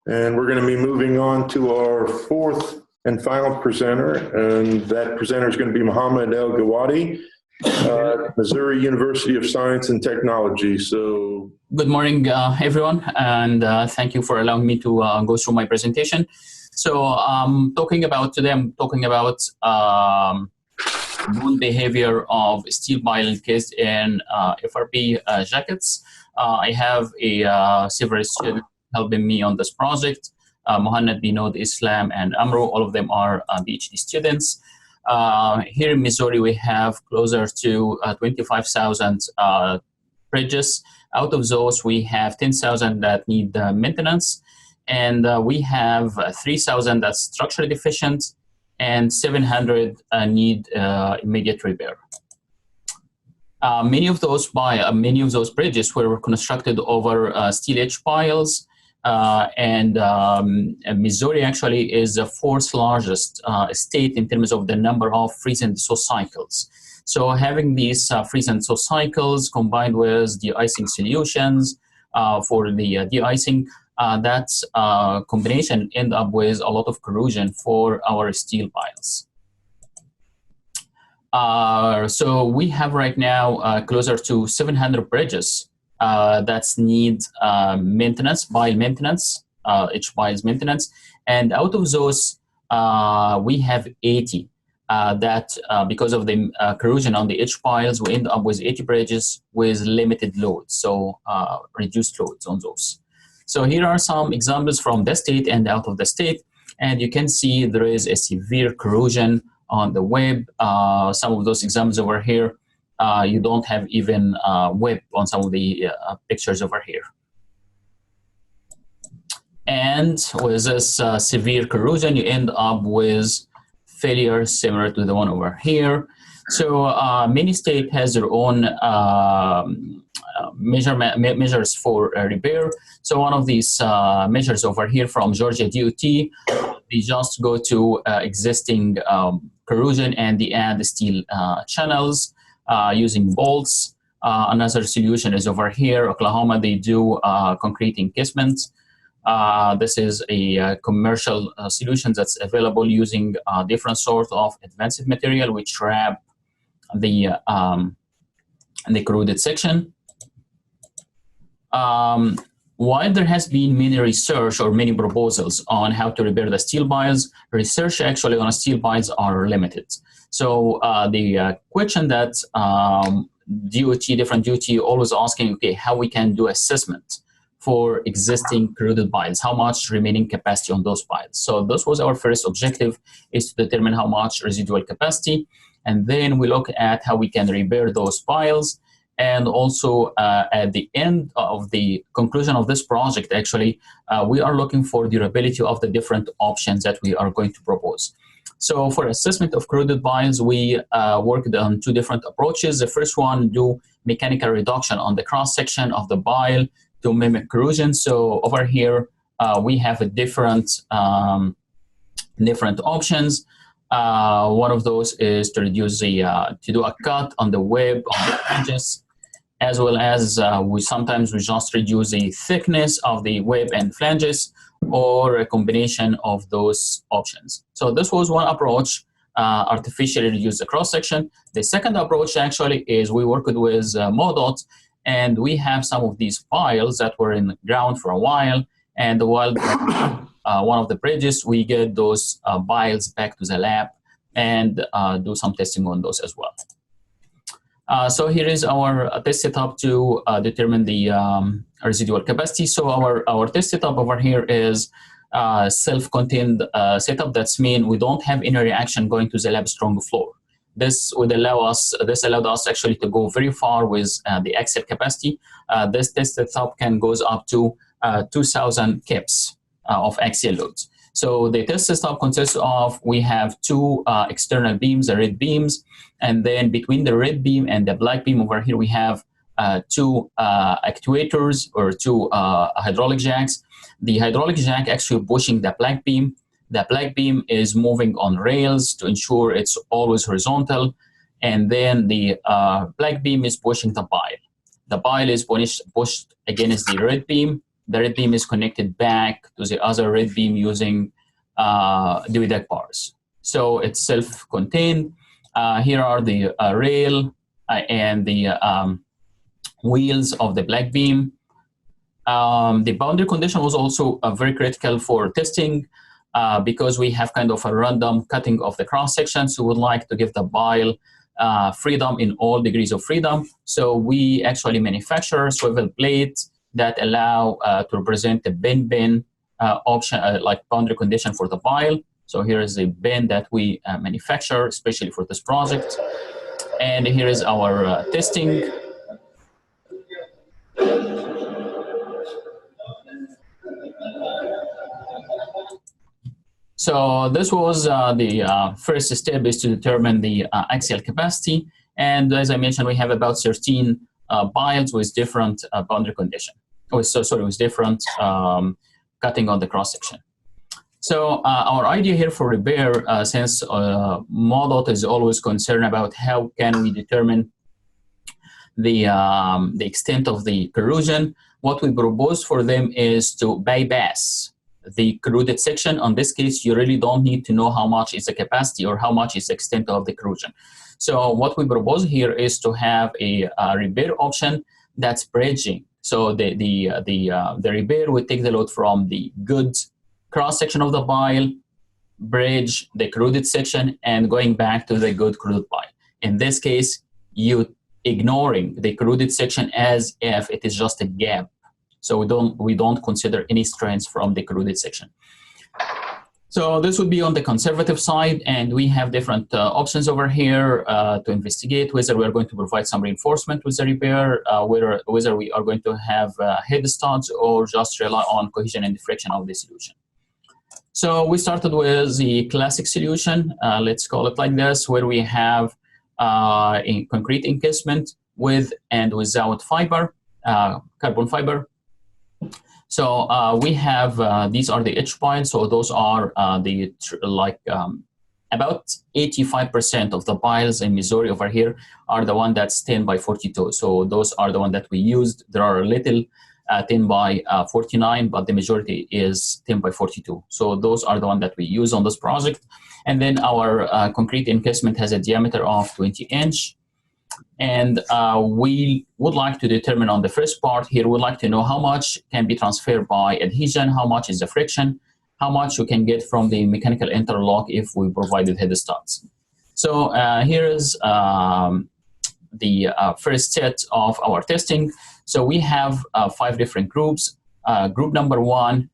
And we're going to be moving on to our fourth and final presenter, and that presenter is going to be Mohamed ElGawady, Missouri University of Science and Technology. So, good morning, everyone, and thank you for allowing me to go through my presentation. So, today I'm talking about wound behavior of steel bile encased in FRB jackets. I have a several students helping me on this project. Mohamed, Binod, Islam, and Amro, all of them are PhD students. Here in Missouri, we have closer to 25,000 bridges. Out of those, we have 10,000 that need maintenance, and we have 3,000 that's structurally deficient, and 700 need immediate repair. Many of those bridges were constructed over steel edge piles. Missouri actually is the fourth largest state in terms of the number of freeze and thaw cycles. So having these freeze and thaw cycles combined with de-icing solutions for the de-icing, that combination end up with a lot of corrosion for our steel piles. So we have right now closer to 700 bridges that need maintenance, bile maintenance, edge piles maintenance. And out of those, we have 80 that because of the corrosion on the edge piles, we end up with 80 bridges with limited loads, so reduced loads on those. So here are some examples from the state and out of the state. And you can see there is a severe corrosion on the web. Some of those examples over here, you don't have even web on some of the pictures over here. And with this severe corrosion, you end up with failure similar to the one over here. So many states has their own measures for repair. So one of these measures over here from Georgia DOT, they just go to existing corrosion and they add steel channels using bolts. Another solution is over here, Oklahoma, they do concrete encasement. This is a commercial solution that's available using different sorts of advanced material which wrap the corroded section. While there has been many research or many proposals on how to repair the steel piles, research actually on steel piles are limited. So the question that different DOT always asking, okay, how we can do assessment for existing corroded piles, how much remaining capacity on those piles. So this was our first objective, is to determine how much residual capacity, and then we look at how we can repair those piles. And also at the end of the conclusion of this project, actually, we are looking for durability of the different options that we are going to propose. So for assessment of corroded piles, we worked on two different approaches. The first one, do mechanical reduction on the cross-section of the pile to mimic corrosion. So over here, we have a different options. One of those is to reduce to do a cut on the web, on the flanges, as well as we just reduce the thickness of the web and flanges, or a combination of those options. So this was one approach, artificially reduce the cross-section. The second approach actually is we worked with MODOT, and we have some of these piles that were in the ground for a while, and while one of the bridges, we get those piles back to the lab and do some testing on those as well. So here is our test setup to determine the residual capacity. So our test setup over here is self-contained setup. That's mean we don't have any reaction going to the lab strong floor. This allowed us actually to go very far with the axial capacity. This test setup can goes up to 2,000 kips of axial loads. So the test setup consists of, we have two external beams, the red beams, and then between the red beam and the black beam over here, we have two actuators or two hydraulic jacks. The hydraulic jack actually pushing the black beam. The black beam is moving on rails to ensure it's always horizontal. And then the black beam is pushing the pile. The pile is pushed against the red beam, the red beam is connected back to the other red beam using geodetic bars. So it's self-contained. Here are the rail and the wheels of the black beam. The boundary condition was also very critical for testing because we have kind of a random cutting of the cross-section. So we would like to give the bile freedom in all degrees of freedom. So we actually manufacture swivel plates that allow to represent the bend option, like boundary condition for the bile. So here is the bend that we manufacture, especially for this project. And here is our testing. So this was the first step, is to determine the axial capacity. And as I mentioned, we have about 13 biles with different boundary condition. With different cutting on the cross-section. So our idea here for repair, since MODOT is always concerned about how can we determine the extent of the corrosion, what we propose for them is to bypass the corroded section. On this case, you really don't need to know how much is the capacity or how much is the extent of the corrosion. So what we propose here is to have a repair option that's bridging. So the repair would take the load from the good cross-section of the bile, bridge the corroded section, and going back to the good corroded bile. In this case, you ignoring the corroded section as if it is just a gap. So we don't consider any strains from the corroded section. So this would be on the conservative side, and we have different options over here to investigate whether we are going to provide some reinforcement with the repair, whether we are going to have head studs or just rely on cohesion and deflection of the solution. So we started with the classic solution, let's call it like this, where we have a concrete encasement with and without fiber, carbon fiber. So we have, these are the H piles, so those are about 85% of the piles in Missouri over here are the one that's 10 by 42. So those are the one that we used. There are a little 10 by 49, but the majority is 10 by 42. So those are the one that we use on this project. And then our concrete encasement has a diameter of 20 inch. And we would like to determine on the first part here, we'd like to know how much can be transferred by adhesion, how much is the friction, how much you can get from the mechanical interlock if we provided head studs. So here is the first set of our testing. So we have 5 different groups. Group number 1,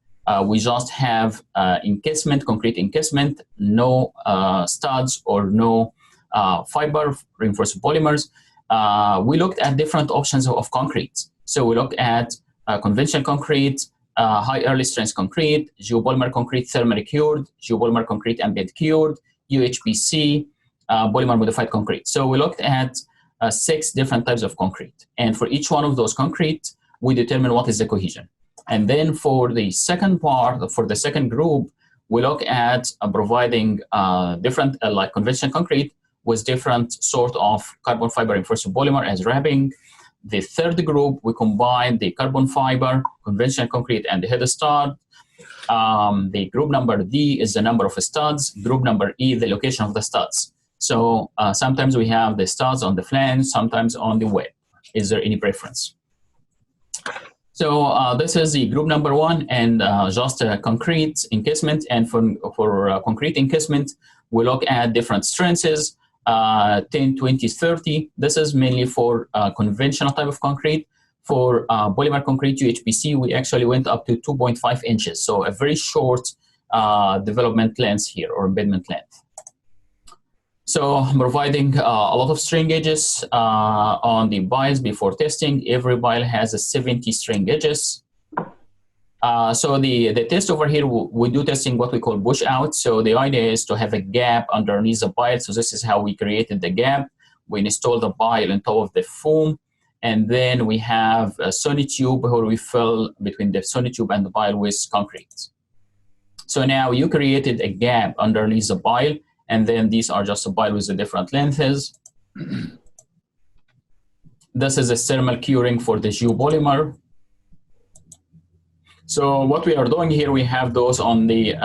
we just have encasement, concrete encasement, no studs or no fiber reinforced polymers. We looked at different options of concrete. So we looked at conventional concrete, high early strength concrete, geopolymer concrete thermally cured, geopolymer concrete ambient cured, UHPC, polymer modified concrete. So we looked at 6 different types of concrete. And for each one of those concrete, we determine what is the cohesion. And then for the second part, for the second group, we look at providing different, like conventional concrete, with different sort of carbon fiber reinforced polymer as wrapping. The third group, we combine the carbon fiber, conventional concrete, and the head stud. The group number D is the number of studs. Group number E, the location of the studs. So sometimes we have the studs on the flange, sometimes on the web. Is there any preference? So this is the group number 1, and just a concrete encasement. And for concrete encasement, we look at different strengths. 10, 20, 30. This is mainly for conventional type of concrete. For polymer concrete UHPC, we actually went up to 2.5 inches. So a very short development length here, or embedment length. So providing a lot of strain gauges on the biles before testing. Every bile has a 70 strain gauges. So the test over here, we do testing what we call push out. So the idea is to have a gap underneath the bile. So this is how we created the gap. We install the bile on top of the foam, and then we have a sonotube where we fill between the sonotube and the bile with concrete. So now you created a gap underneath the bile, and then these are just a bile with the different lengths. This is a thermal curing for the geopolymer. So what we are doing here, we have those on the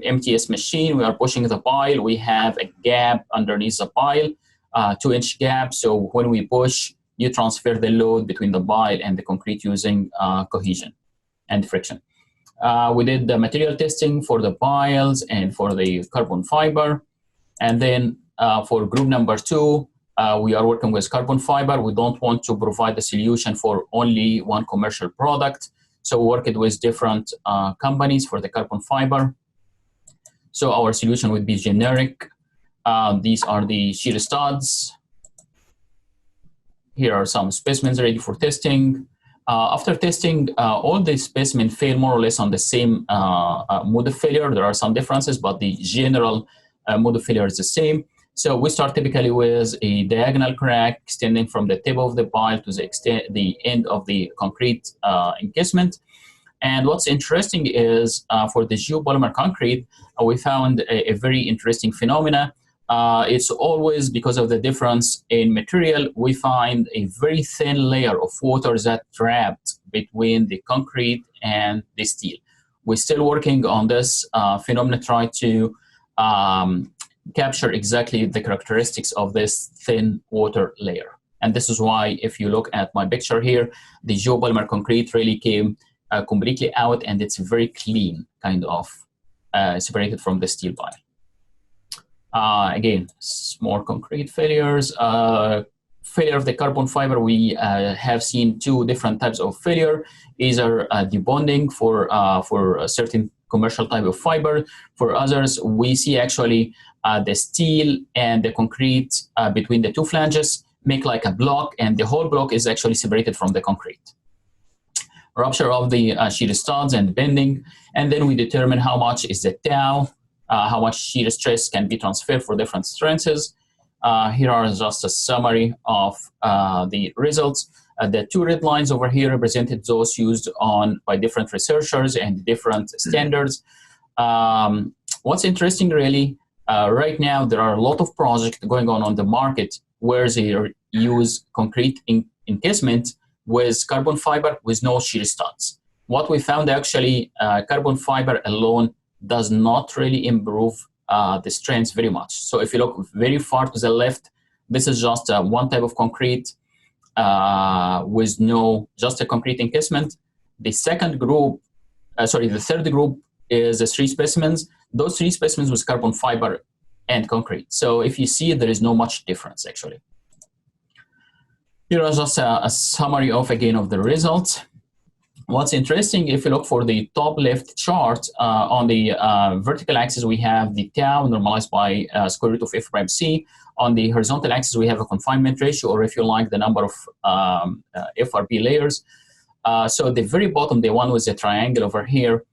MTS machine. We are pushing the pile. We have a gap underneath the pile, 2-inch gap. So when we push, you transfer the load between the pile and the concrete using cohesion and friction. We did the material testing for the piles and for the carbon fiber. And then for group number 2, we are working with carbon fiber. We don't want to provide the solution for only one commercial product. So we worked with different companies for the carbon fiber. So our solution would be generic. These are the shear studs. Here are some specimens ready for testing. After testing, all the specimens fail more or less on the same mode of failure. There are some differences, but the general mode of failure is the same. So we start typically with a diagonal crack extending from the tip of the pile to the end of the concrete encasement. And what's interesting is for the geopolymer concrete, we found a very interesting phenomena. It's always because of the difference in material, we find a very thin layer of water that trapped between the concrete and the steel. We're still working on this phenomena, try to capture exactly the characteristics of this thin water layer. And this is why, if you look at my picture here, the geopolymer concrete really came completely out, and it's very clean, kind of separated from the steel pile. Again, more concrete failures. Failure of the carbon fiber, we have seen 2 different types of failure. Either debonding for a certain commercial type of fiber. For others, we see actually the steel and the concrete between the 2 flanges make like a block, and the whole block is actually separated from the concrete. Rupture of the shear studs and bending, and then we determine how much is the tau, how much shear stress can be transferred for different strengths. Here are just a summary of the results. The 2 red lines over here represented those used by different researchers and different standards. What's interesting really, right now there are a lot of projects going on the market where they use concrete encasement with carbon fiber with no shear studs. What we found actually, carbon fiber alone does not really improve the strength very much. So if you look very far to the left, this is just one type of concrete with just a concrete encasement. The third group is the 3 specimens. Those 3 specimens with carbon fiber and concrete. So if you see, there is no much difference actually. Here is just a summary of the results. What's interesting, if you look for the top left chart, on the vertical axis, we have the tau normalized by square root of f prime c. On the horizontal axis, we have a confinement ratio, or if you like, the number of FRB layers. So the very bottom, the one with the triangle over here,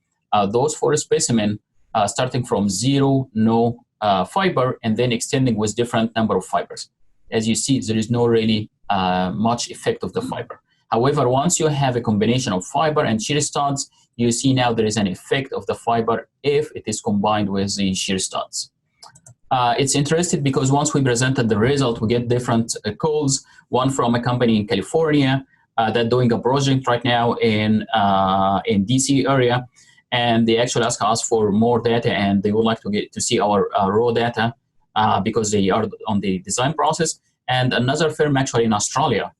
those 4 specimens, starting from 0, no fiber, and then extending with different number of fibers. As you see, there is no really much effect of the fiber. However, once you have a combination of fiber and shear studs, you see now there is an effect of the fiber if it is combined with the shear studs. It's interesting because once we presented the result, we get different calls. One from a company in California that's doing a project right now in DC area, and they actually ask us for more data, and they would like to see our raw data because they are on the design process. And another firm actually in Australia.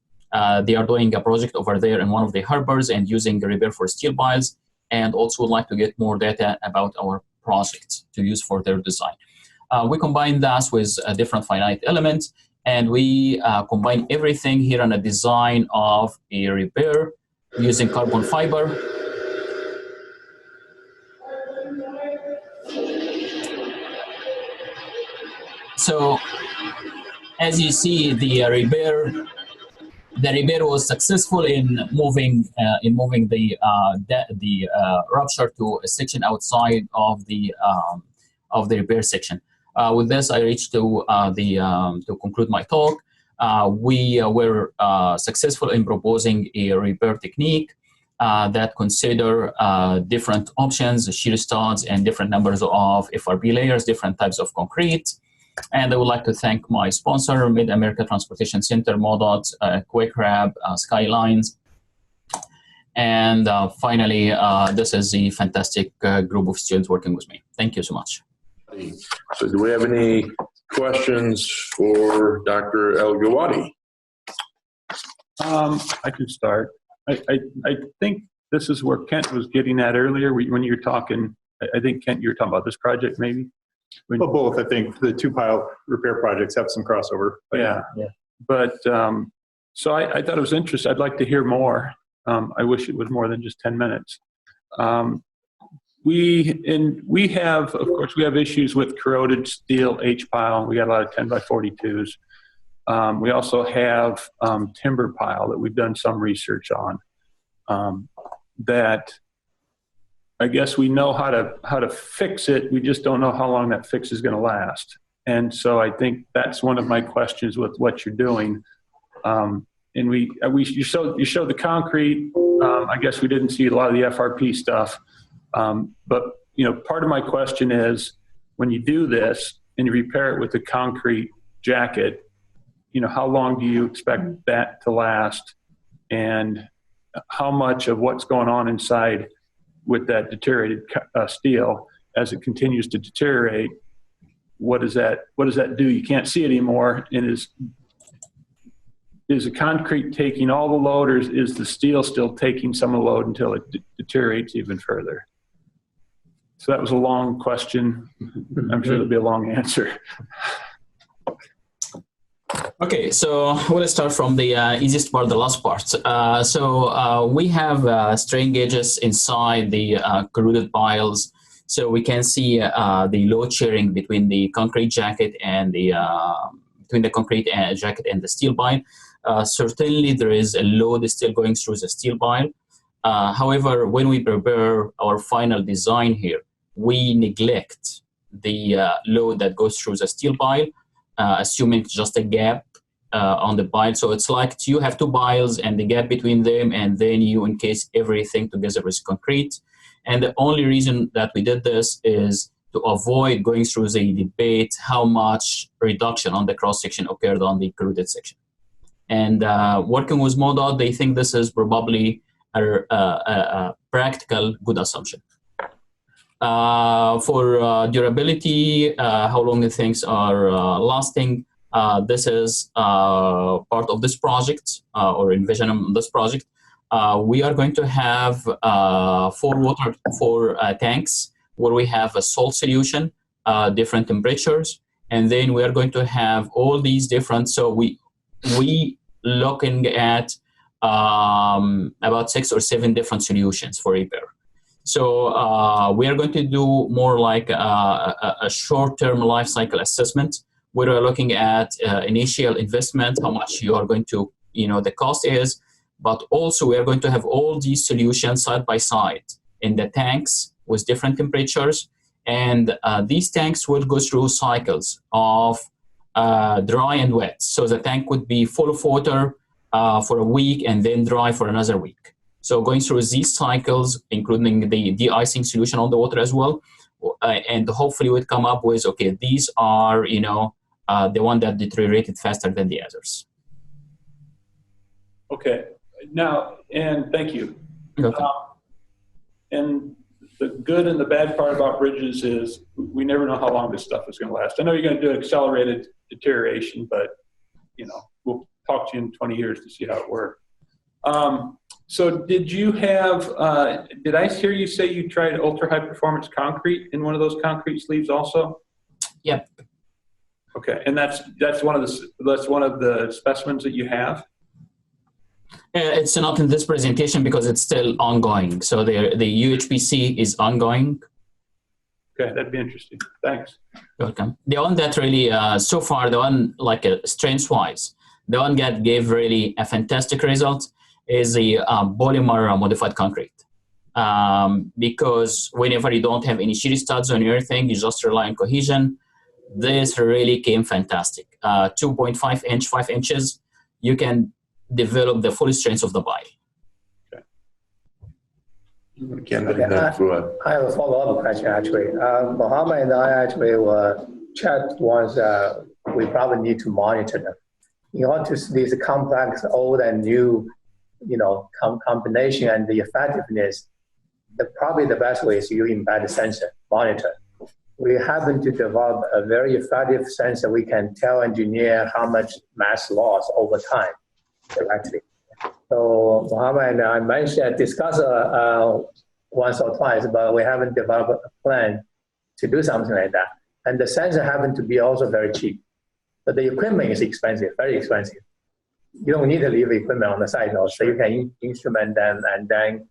They are doing a project over there in one of the harbors and using repair for steel piles, and also would like to get more data about our project to use for their design. We combine that with different finite elements, and we combine everything here on a design of a repair using carbon fiber. So as you see, the repair was successful in moving the rupture to a section outside of the repair section. With this, I reached to conclude my talk. We were successful in proposing a repair technique that consider different options, shear studs, and different numbers of FRB layers, different types of concrete. And I would like to thank my sponsor, Mid-America Transportation Center, MoDOT, QuakeRab, Skylines. And finally, this is the fantastic group of students working with me. Thank you so much. So do we have any questions for Dr. ElGawady? I can start. I think this is where Kent was getting at earlier when you were talking. I think, Kent, you were talking about this project maybe? Well, both. I think the two pile repair projects have some crossover. Yeah. But so I thought it was interesting. I'd like to hear more. I wish it was more than just 10 minutes. We have, of course, we have issues with corroded steel H pile. We got a lot of 10 by 42s. We also have timber pile that we've done some research on. That I guess we know how to fix it. We just don't know how long that fix is going to last. And so I think that's one of my questions with what you're doing. And you showed the concrete. I guess we didn't see a lot of the FRP stuff. But part of my question is, when you do this and you repair it with the concrete jacket, how long do you expect that to last, and how much of what's going on inside with that deteriorated steel as it continues to deteriorate? What does that do? You can't see it anymore. And is the concrete taking all the load, or is the steel still taking some of the load until it deteriorates even further? So that was a long question. I'm sure there'll be a long answer. Okay, so we'll start from the easiest part, the last part. We have strain gauges inside the corroded piles, so we can see the load sharing between the concrete jacket and the jacket and the steel pile. Certainly, there is a load still going through the steel pile. However, when we prepare our final design here, we neglect the load that goes through the steel pile, assuming just a gap on the pile. So it's like you have two piles and the gap between them, and then you encase everything together with concrete. And the only reason that we did this is to avoid going through the debate how much reduction on the cross-section occurred on the corroded section. And working with MoDOT, they think this is probably a practical good assumption. For durability, how long the things are lasting, this is part of this project or envision of this project. We are going to have four tanks where we have a salt solution, different temperatures, and then we are going to have all these different. So we looking at about 6 or 7 different solutions for repair. So we are going to do more like a short-term life cycle assessment. We're looking at initial investment, how much you are going to, the cost is, but also we are going to have all these solutions side by side in the tanks with different temperatures. And these tanks will go through cycles of dry and wet. So the tank would be full of water for a week and then dry for another week. So going through these cycles, including the de-icing solution on the water as well, and hopefully we'd come up with, okay, these are, the one that deteriorated faster than the others. Okay. Now, and thank you. Okay. And the good and the bad part about bridges is we never know how long this stuff is going to last. I know you're going to do accelerated deterioration, but, we'll talk to you in 20 years to see how it worked. So did you have, did I hear you say you tried ultra high performance concrete in one of those concrete sleeves also? Yep. Okay, and that's one of the specimens that you have? It's not in this presentation because it's still ongoing. So the UHPC is ongoing. Okay, that'd be interesting. Thanks. Welcome. The one that really, so far, the one like strength-wise, the one that gave really a fantastic result is the polymer modified concrete. Because whenever you don't have any shear studs on your thing, you just rely on cohesion. This really came fantastic. 2.5 inch, 5 inches, you can develop the full strength of the pile. Okay. I have a follow-up question actually. Mohamed and I actually checked once we probably need to monitor them. In order to see these complex old and new combination and the effectiveness, probably the best way is you embed the sensor, monitor. We happen to develop a very effective sensor. We can tell engineer how much mass loss over time directly. So Mohamed and I discussed once or twice, but we haven't developed a plan to do something like that. And the sensor happened to be also very cheap. But the equipment is expensive, very expensive. You don't need to leave equipment on the side, so you can instrument them, and then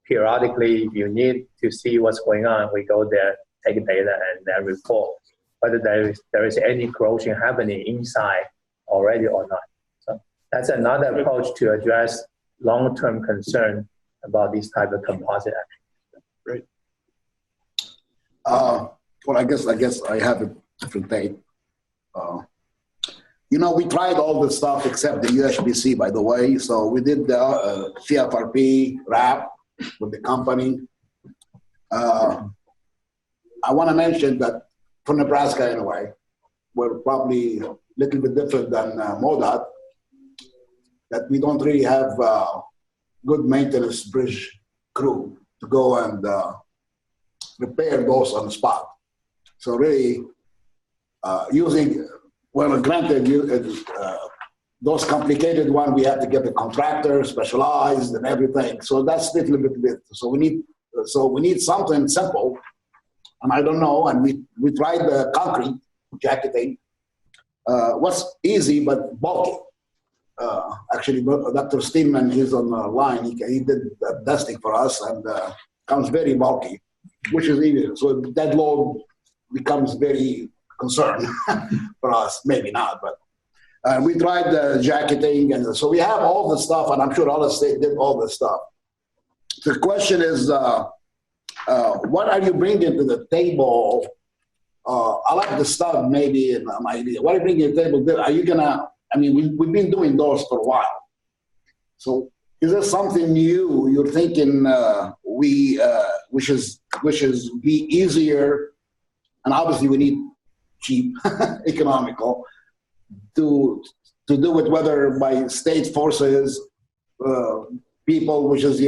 periodically, if you need to see what's going on, we go there, take data, and then report whether there is any corrosion happening inside already or not. So that's another approach to address long-term concern about these type of composite actions. Great. Well, I guess I have a different take. We tried all this stuff except the UHPC, by the way. So we did the CFRP wrap with the company. I want to mention that for Nebraska, anyway, we're probably a little bit different than MoDOT, that we don't really have good maintenance bridge crew to go and repair those on the spot. So really, granted, those complicated ones, we have to get the contractor specialized and everything. So that's a little bit. So we need something simple. And I don't know. And we tried the concrete jacketing. What's easy but bulky. Actually, Dr. Steinman, he's on the line. He did the testing for us, and comes very bulky, which is easy. So that load becomes very concerned for us. Maybe not, but we tried the jacketing, and so we have all the stuff, and I'm sure all the state did all the stuff. The question is, what are you bringing to the table? I like the stuff, maybe an idea. What are you bringing to the table? Are you gonna? I mean, we've been doing those for a while. So, is there something new you're thinking which is be easier? And obviously, we need cheap, economical to do it, whether by state forces, people, which is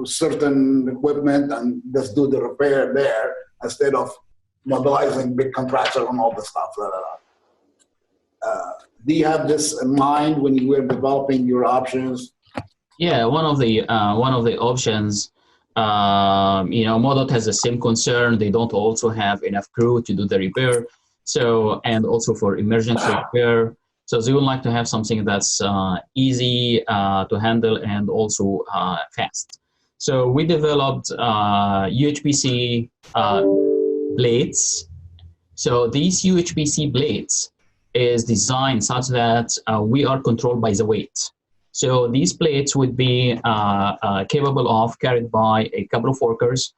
certain equipment, and just do the repair there instead of mobilizing big contractor and all the stuff. Do you have this in mind when you were developing your options? Yeah, one of the options, MoDOT has the same concern. They don't also have enough crew to do the repair. So, and also for emergency repair. So they would like to have something that's easy to handle and also fast. So we developed UHPC blades. So these UHPC blades is designed such that we are controlled by the weight. So these plates would be capable of carried by a couple of workers,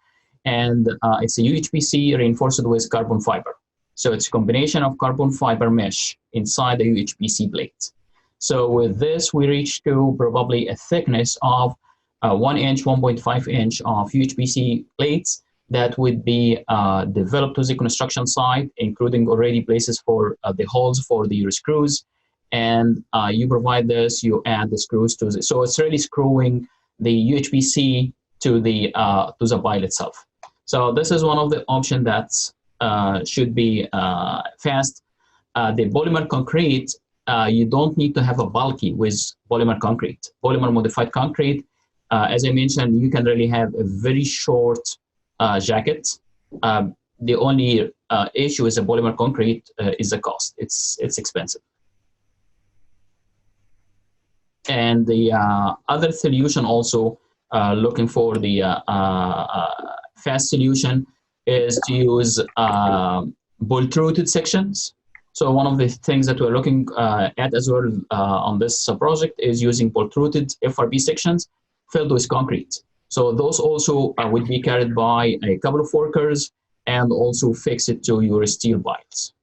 and it's a UHPC reinforced with carbon fiber. So it's a combination of carbon fiber mesh inside the UHPC plate. So with this, we reach to probably a thickness of 1 inch, 1.5 inch of UHPC plates that would be developed to the construction site, including already places for the holes for the screws. And you provide this, you add the screws to the, so it's really screwing the UHPC to the pile itself. So this is one of the options that's should be fast. The polymer concrete, you don't need to have a bulky with polymer concrete. Polymer modified concrete, as I mentioned, you can really have a very short jacket. The only issue with the polymer concrete is the cost. It's expensive. And the other solution also, looking for the fast solution, is to use protruded sections. So one of the things that we're looking at as well on this project is using protruded Frb sections filled with concrete. So those also would be carried by a couple of workers and also fix it to your steel piles.